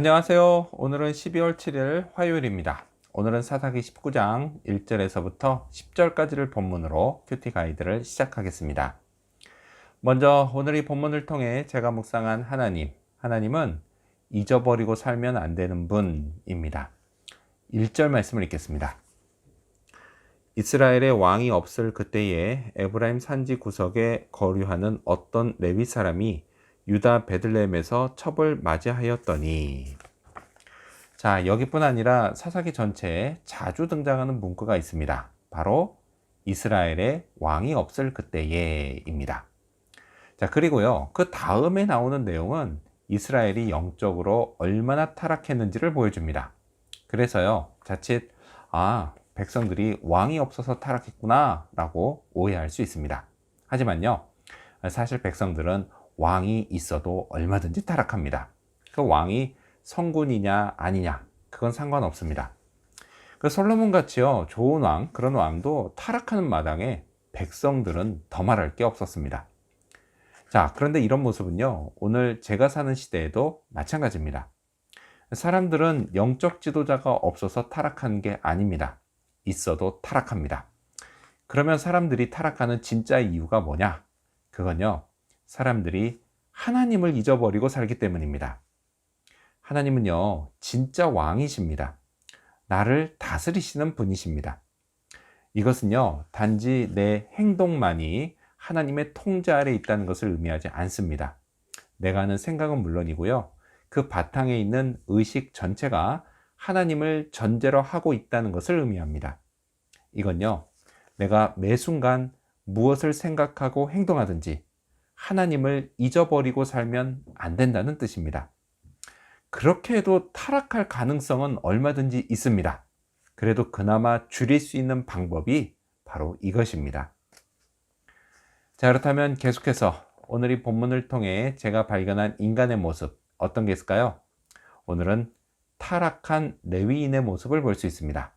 안녕하세요. 오늘은 12월 7일 화요일입니다. 오늘은 사사기 19장 1절에서부터 10절까지를 본문으로 큐티 가이드를 시작하겠습니다. 먼저 오늘 이 본문을 통해 제가 묵상한 하나님은 잊어버리고 살면 안 되는 분입니다. 1절 말씀을 읽겠습니다. 이스라엘의 왕이 없을 그때에 에브라임 산지 구석에 거류하는 어떤 레위 사람이 유다 베들레헴에서 첩을 맞이하였더니. 자, 여기뿐 아니라 사사기 전체에 자주 등장하는 문구가 있습니다. 바로 이스라엘의 왕이 없을 그때에입니다. 자, 그리고요, 그 다음에 나오는 내용은 이스라엘이 영적으로 얼마나 타락했는지를 보여줍니다. 그래서요, 자칫 백성들이 왕이 없어서 타락했구나 라고 오해할 수 있습니다. 하지만요, 사실 백성들은 왕이 있어도 얼마든지 타락합니다. 그 왕이 성군이냐 아니냐 그건 상관없습니다. 그 솔로몬 같이요 좋은 왕, 그런 왕도 타락하는 마당에 백성들은 더 말할 게 없었습니다. 자, 그런데 이런 모습은요 오늘 제가 사는 시대에도 마찬가지입니다. 사람들은 영적 지도자가 없어서 타락한 게 아닙니다. 있어도 타락합니다. 그러면 사람들이 타락하는 진짜 이유가 뭐냐? 그건요, 사람들이 하나님을 잊어버리고 살기 때문입니다. 하나님은요, 진짜 왕이십니다. 나를 다스리시는 분이십니다. 이것은요, 단지 내 행동만이 하나님의 통제 아래 있다는 것을 의미하지 않습니다. 내가 하는 생각은 물론이고요, 그 바탕에 있는 의식 전체가 하나님을 전제로 하고 있다는 것을 의미합니다. 이건요, 내가 매 순간 무엇을 생각하고 행동하든지 하나님을 잊어버리고 살면 안 된다는 뜻입니다. 그렇게 해도 타락할 가능성은 얼마든지 있습니다. 그래도 그나마 줄일 수 있는 방법이 바로 이것입니다. 자, 그렇다면 계속해서 오늘 이 본문을 통해 제가 발견한 인간의 모습, 어떤 게 있을까요? 오늘은 타락한 레위인의 모습을 볼 수 있습니다.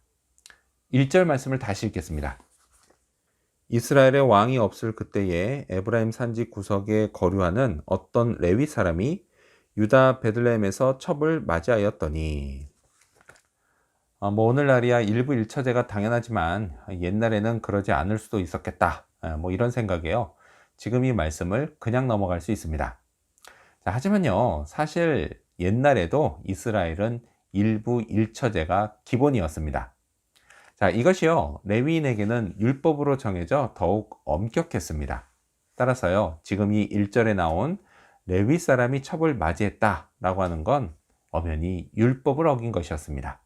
1절 말씀을 다시 읽겠습니다. 이스라엘의 왕이 없을 그때에 에브라임 산지 구석에 거류하는 어떤 레위 사람이 유다 베들레헴에서 첩을 맞이하였더니. 오늘날이야 일부 일처제가 당연하지만 옛날에는 그러지 않을 수도 있었겠다, 이런 생각에요, 지금 이 말씀을 그냥 넘어갈 수 있습니다. 자, 하지만요, 사실 옛날에도 이스라엘은 일부 일처제가 기본이었습니다. 자, 이것이요, 레위인에게는 율법으로 정해져 더욱 엄격했습니다. 따라서요, 지금 이 1절에 나온 레위 사람이 첩을 맞이했다 라고 하는 건 엄연히 율법을 어긴 것이었습니다.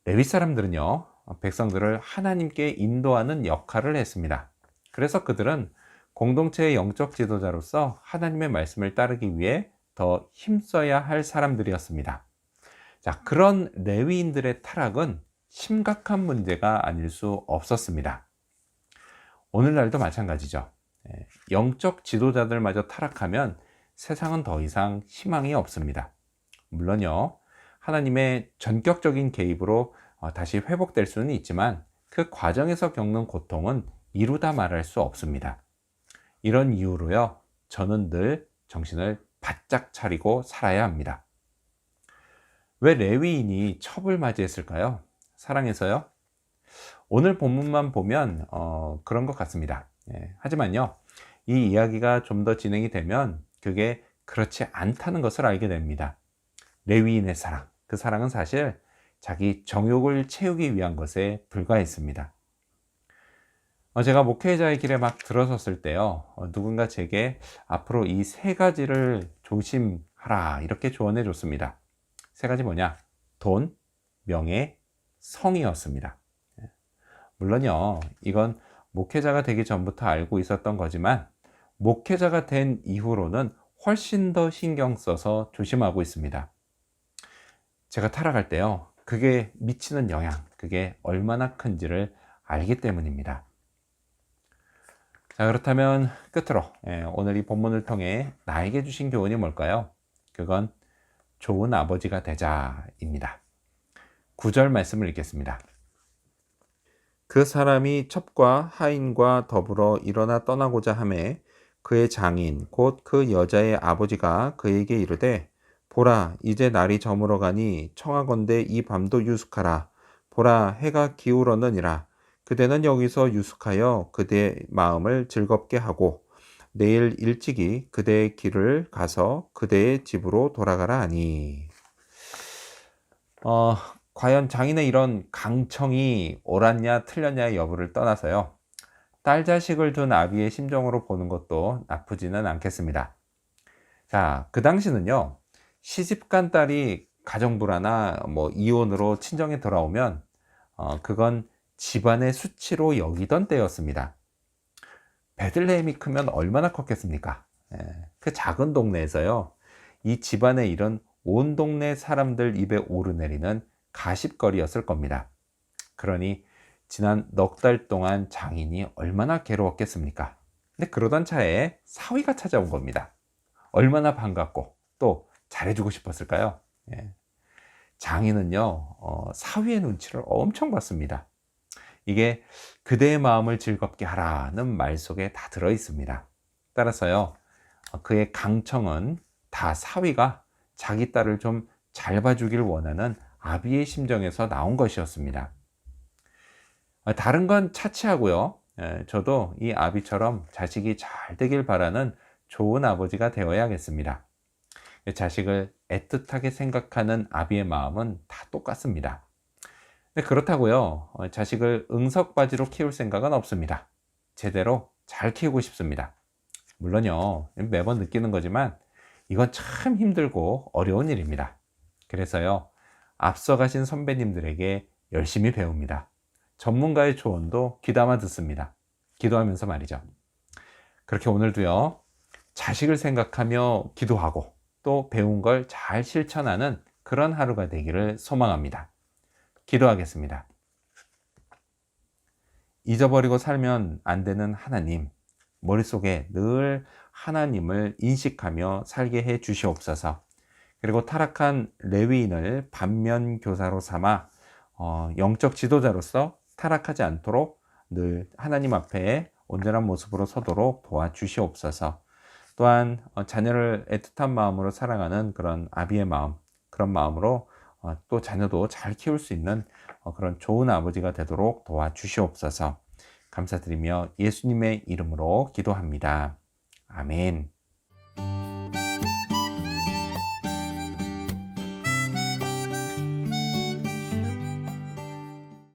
레위 사람들은요, 백성들을 하나님께 인도하는 역할을 했습니다. 그래서 그들은 공동체의 영적 지도자로서 하나님의 말씀을 따르기 위해 더 힘써야 할 사람들이었습니다. 자, 그런 레위인들의 타락은 심각한 문제가 아닐 수 없었습니다. 오늘날도 마찬가지죠. 영적 지도자들마저 타락하면 세상은 더 이상 희망이 없습니다. 물론요, 하나님의 전격적인 개입으로 다시 회복될 수는 있지만 그 과정에서 겪는 고통은 이루다 말할 수 없습니다. 이런 이유로요, 저는 늘 정신을 바짝 차리고 살아야 합니다. 왜 레위인이 첩을 맞이했을까요? 사랑해서요? 오늘 본문만 보면 그런 것 같습니다. 하지만요, 이 이야기가 좀 더 진행이 되면 그게 그렇지 않다는 것을 알게 됩니다. 레위인의 사랑, 그 사랑은 사실 자기 정욕을 채우기 위한 것에 불과했습니다. 제가 목회자의 길에 막 들어섰을 때요, 누군가 제게 앞으로 이 세 가지를 조심하라 이렇게 조언해 줬습니다. 세 가지 뭐냐? 돈, 명예, 성이었습니다. 물론요, 이건 목회자가 되기 전부터 알고 있었던 거지만 목회자가 된 이후로는 훨씬 더 신경 써서 조심하고 있습니다. 제가 타락할 때요, 그게 미치는 영향, 그게 얼마나 큰지를 알기 때문입니다. 자, 그렇다면 끝으로 오늘 이 본문을 통해 나에게 주신 교훈이 뭘까요? 그건 좋은 아버지가 되자입니다. 9절 말씀을 읽겠습니다. 그 사람이 첩과 하인과 더불어 일어나 떠나고자 하매 그의 장인 곧 그 여자의 아버지가 그에게 이르되 보라, 이제 날이 저물어 가니 청하건대 이 밤도 유숙하라. 보라, 해가 기울었느니라. 그대는 여기서 유숙하여 그대의 마음을 즐겁게 하고 내일 일찍이 그대의 길을 가서 그대의 집으로 돌아가라 하니. 어, 과연 장인의 이런 강청이 옳았냐 틀렸냐의 여부를 떠나서요. 딸 자식을 둔 아비의 심정으로 보는 것도 나쁘지는 않겠습니다. 자, 그 당시는요, 시집간 딸이 가정불화나 뭐 이혼으로 친정에 돌아오면 그건 집안의 수치로 여기던 때였습니다. 베들레헴이 크면 얼마나 컸겠습니까? 예, 그 작은 동네에서요, 이 집안의 일은 온 동네 사람들 입에 오르내리는 가십거리였을 겁니다. 그러니 지난 넉 달 동안 장인이 얼마나 괴로웠겠습니까? 근데 그러던 차에 사위가 찾아온 겁니다. 얼마나 반갑고 또 잘해주고 싶었을까요? 예. 장인은요, 사위의 눈치를 엄청 봤습니다. 이게 그대의 마음을 즐겁게 하라는 말 속에 다 들어 있습니다. 따라서요, 그의 강청은 다 사위가 자기 딸을 좀 잘 봐주길 원하는 아비의 심정에서 나온 것이었습니다. 다른 건 차치하고요, 저도 이 아비처럼 자식이 잘 되길 바라는 좋은 아버지가 되어야겠습니다. 자식을 애틋하게 생각하는 아비의 마음은 다 똑같습니다. 근데 그렇다고요, 자식을 응석바지로 키울 생각은 없습니다. 제대로 잘 키우고 싶습니다. 물론요, 매번 느끼는 거지만 이건 참 힘들고 어려운 일입니다. 그래서요, 앞서가신 선배님들에게 열심히 배웁니다. 전문가의 조언도 귀담아 듣습니다. 기도하면서 말이죠. 그렇게 오늘도요, 자식을 생각하며 기도하고 또 배운 걸 잘 실천하는 그런 하루가 되기를 소망합니다. 기도하겠습니다. 잊어버리고 살면 안 되는 하나님, 머릿속에 늘 하나님을 인식하며 살게 해 주시옵소서. 그리고 타락한 레위인을 반면 교사로 삼아 영적 지도자로서 타락하지 않도록 늘 하나님 앞에 온전한 모습으로 서도록 도와주시옵소서. 또한 자녀를 애틋한 마음으로 사랑하는 그런 아비의 마음, 그런 마음으로 또 자녀도 잘 키울 수 있는 그런 좋은 아버지가 되도록 도와주시옵소서. 감사드리며 예수님의 이름으로 기도합니다. 아멘.